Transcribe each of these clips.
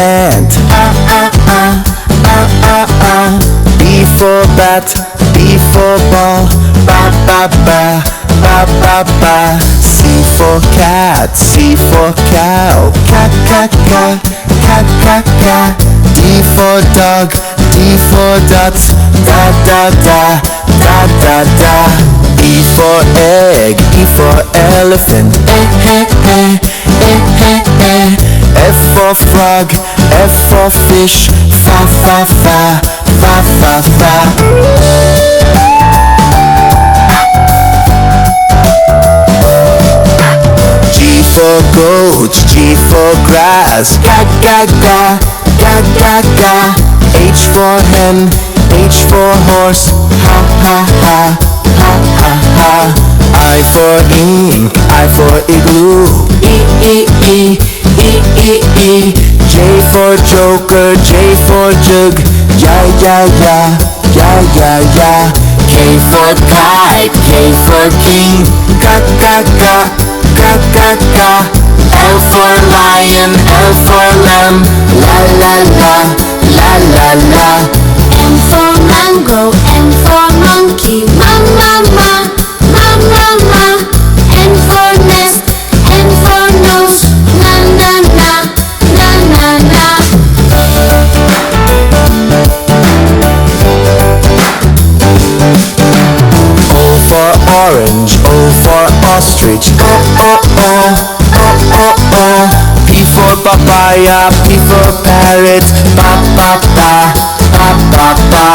ant. B for bat, B for ball. Ba ba ba, ba ba ba. C for cat, C for cow. Cat cat cat, cat cat cat. D for dog, D for dots. Da da da, da da da. E for egg, E for elephant. F for frog, F for fish. Fa fa fa, fa fa fa. G for goat, G for grass. Ga ga ga, ga ga ga. H for hen, H for horse. Ha ha ha, ha ha ha. I for ink, I for igloo. E e e, e e e. J for joker, J for jug. Ya ya ya, ya ya ya. K for kite, K for king. Ka ka ka, ka ka ka. L for lion, L for lamb. La la la, la la la. M for mango, N for monkey. Ma ma ma, ma ma ma. N for nest, N for nose. Na na na, na na na. O for orange, O for ostrich. O o o, o o o. P for papaya, P for parrot. Ba ba ba, ba ba ba.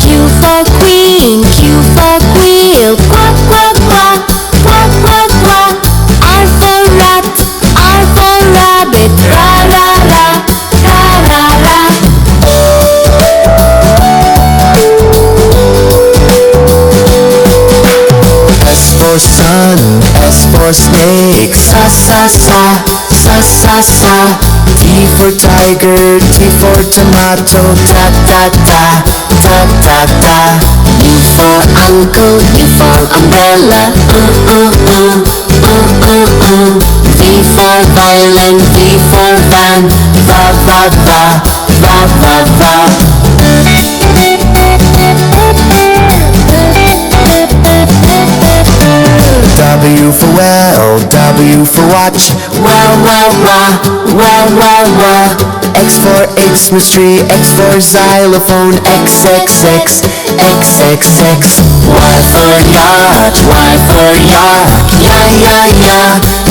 Q for queen, Q for quill. Quack quack quack, quack quack quack. R for rat, R for rabbit. Ra ra ra, ra ra ra. S for sun, S for snake. Sa sa sa, sa sa sa. T for tiger, T for tomato. Ta ta ta, ta ta ta. U for uncle, U for umbrella. V for violin, V for van. Va va va, va va va. W for well, W for watch. Wah wah wah, wah wah wah. X for Xmas tree, X for xylophone. X X X, X X X. Y for yacht, Y for yak. Ya ya ya,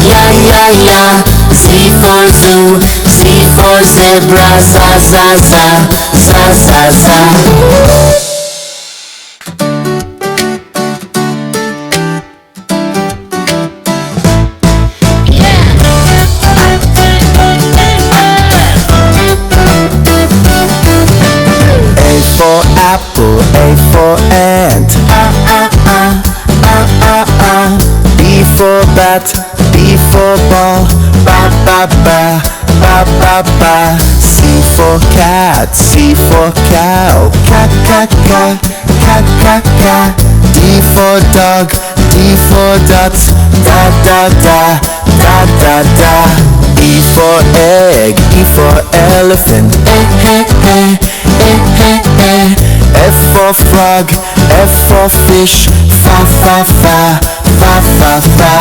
ya ya ya. Z for zoo, Z for zebra. Za za za, za za za. Apple, A for ant. B for bat, B for ball. Ba ba ba, ba ba ba. C for cat, C for cow. Cat cat cat, cat cat cat. D for dog, D for dots. Da da da, da da da. E for egg, E for elephant. F for frog, F for fish. Fa fa fa, fa fa fa.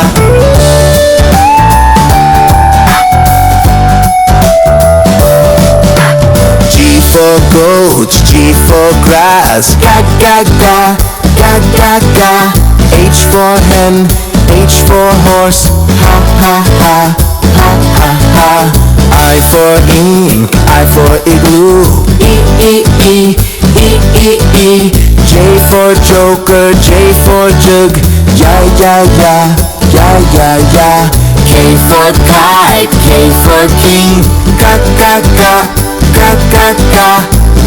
G for goat, G for grass. Ga ga ga, ga ga ga. H for hen, H for horse. Ha ha ha, ha ha ha. I for ink, I for igloo. E e e, E e e. J for joker, J for jug. Ya ya ya, ya ya ya. K for kite, K for king. Ka ka ka, ka ka ka.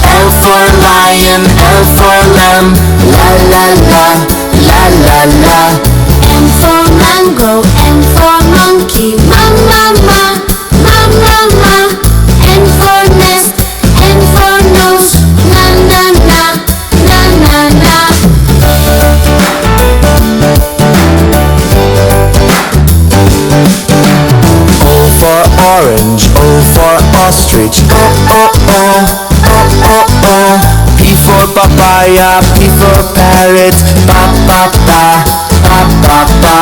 L for lion, L for lamb. La la la, la la la. M for mango, N for monkey. Ma ma ma, ma ma ma. N for nest, N for nose. Na na na, na na na. O for orange, O for ostrich. O papaya, P for parrot, ba ba ba, ba ba ba.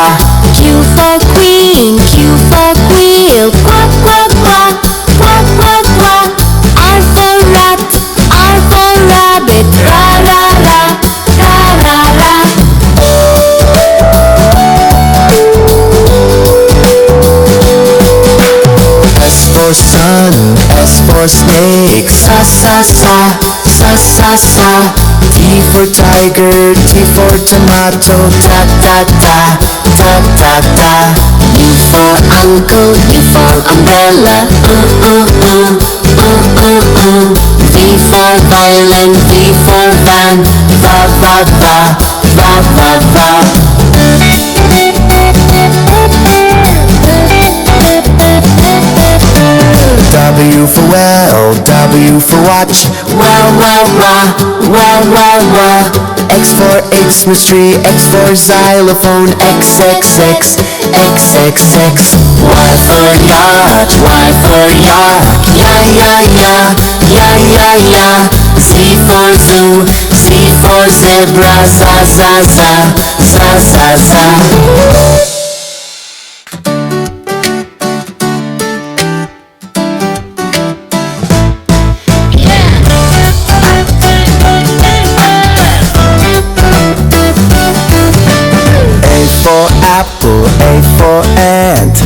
Q for queen, Q for quill, quack quack quack, quack quack quack. R for rat, R for rabbit, ra ra ra, ra ra ra. S for sun, S for snake, sa sa sa, sa sa sa. T for tiger, T for tomato, ta ta ta, ta ta ta. U for uncle, U for umbrella, V for violin, V for van, va va va, va va va. W for well, W for watch, Wah wah wah, wah wah wah. X for Xmas-tree, X for xylophone, XXX, XXX. Y for yacht, Y for yak, ya ya ya, ya ya ya. Z for zoo, Z for zebra, za za za, za za za. Apple, A for ant,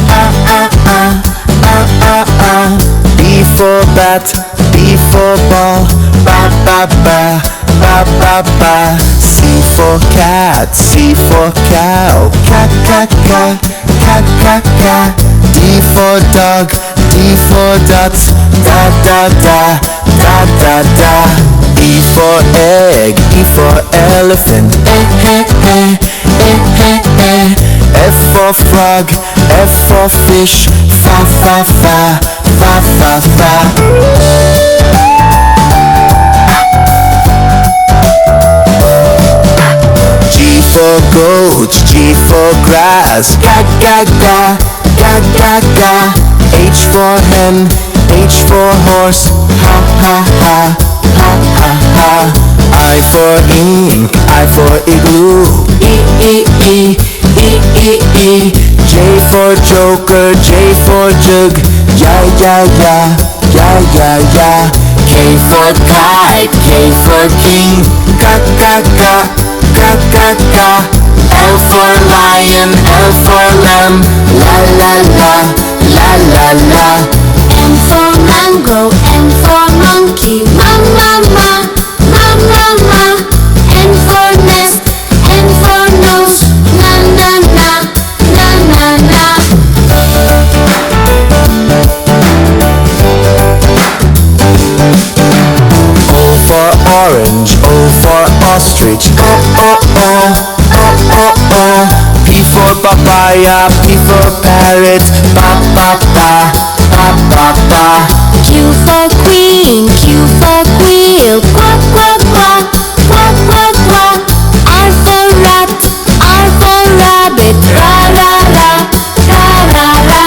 B for bat, B for ball, ba ba ba, ba ba ba. C for cat, C for cow, cat cat cat, cat cat cat. D for dog, D for ducks, da da da, da da da. E for egg, E for elephant, F for frog, F for fish, fa fa fa, fa fa fa. G for goat, G for grass, ga ga ga, ga ga ga. H for hen, H for horse, ha ha ha, ha ha ha. I for ink, I for igloo, E E E, E E E. J for joker, J for jug, ya ya ya, ya ya ya. K for kite, K for king, ka ka ka, ka ka ka. L for lion, L for lamb, la la la, la la la. M for mango, M for monkey, ma ma ma, ma ma ma. N for nest, N for nose, na na na, na na na. O for orange, O for ostrich, oh oh oh, oh oh oh. P for papaya, P for parrot, ba ba ba, ba ba ba. Q for queen, Q for quill, quack quack quack, quack quack quack. R for rat, R for rabbit, ra ra ra, ra ra ra.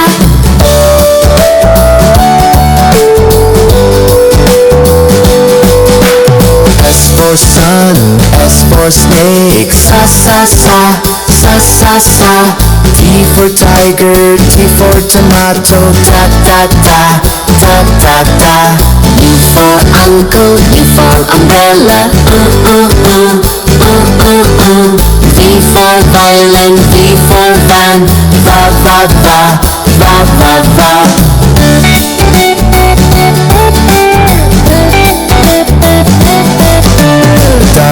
S for sun, S for snake, sa sa sa, sa sa sa. T for tiger, T for tomato, ta ta ta, ta ta ta. U for uncle, U for umbrella, V for violin, V for van, va va va, va va va.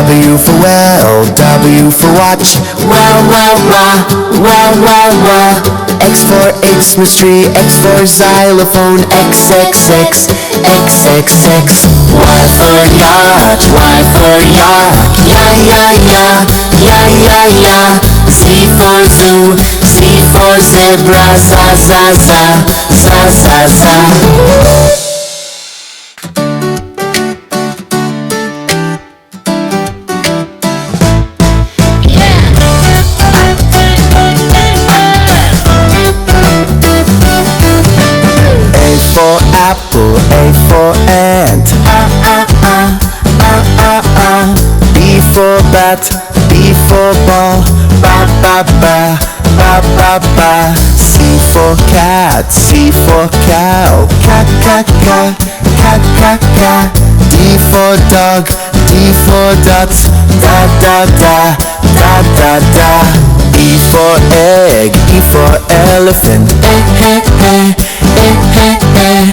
W for well, W for watch, Wah wah wah, wah wah wah. X for Xmas-tree, X for xylophone, XXX, XXX. Y for yacht, Y for yak, ya ya ya, ya ya ya. Z for zoo, Z for zebra, za za za, za za za. apple, A for ant, B for bat, B for ball, ba ba ba, ba ba ba. C for cat, C for cow, ca ca ca, ca ca ca. D for dog, D for duck, da da da, da da da. E for egg, E for elephant, eh eh eh eh eh.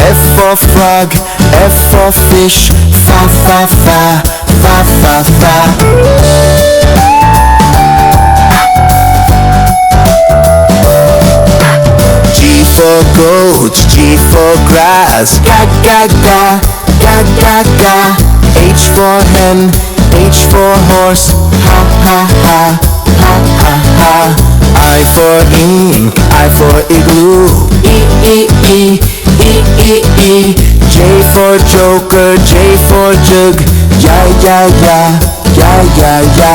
F for frog, F for fish, fa fa fa, fa fa fa. G for goat, G for grass, ga ga ga, ga ga ga. H for hen, H for horse, ha ha ha, ha ha ha. I for ink, I for igloo, e e e, e e e. J for joker, J for jug, ya ya ya, ya ya ya.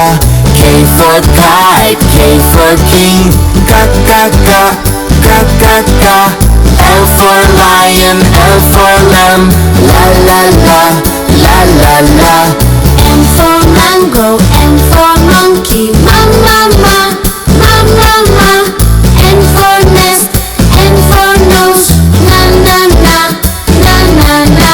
K for kite, K for king, ka ka ka, ka ka ka. L for lion, L for lamb, la la la, la la la. M for mango, M for monkey, ma ma ma, ma ma ma. N for nest, N for nose, na na na, na na na.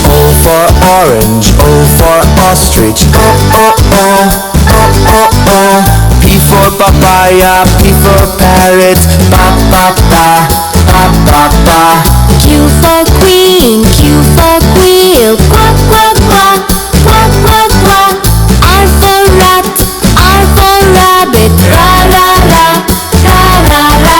O for orange, O for ostrich, oh oh oh, oh oh oh. P for papaya, P for parrot, ba ba ba, ba ba ba. Q for queen, Q for quill, quack quack quack, quack quack quack. R for rat, R for rabbit, ra ra ra, ra ra ra.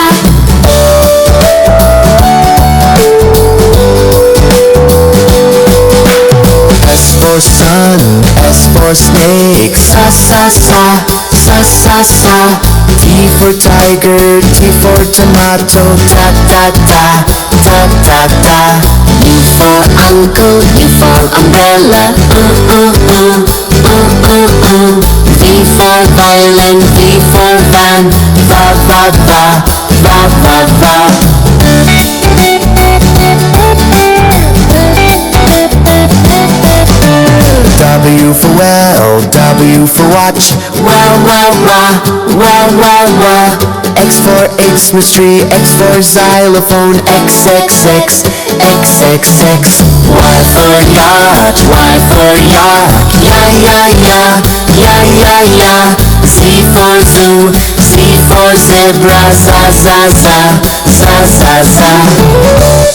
S for sun, S for snake, sa sa sa, sa sa sa. T for tiger, T for tomato, ta ta ta, ta ta ta. U for uncle, U for umbrella, V for violin, V for van, Va va va, va va va. W for well, W for watch, wow wow wow, wow wow wow. X for Xmas tree, X for xylophone, X X X, X X X. Y for yacht, Y for yak, ya ya ya, ya ya ya. Z for zoo, Z for zebra, za za za, za za za.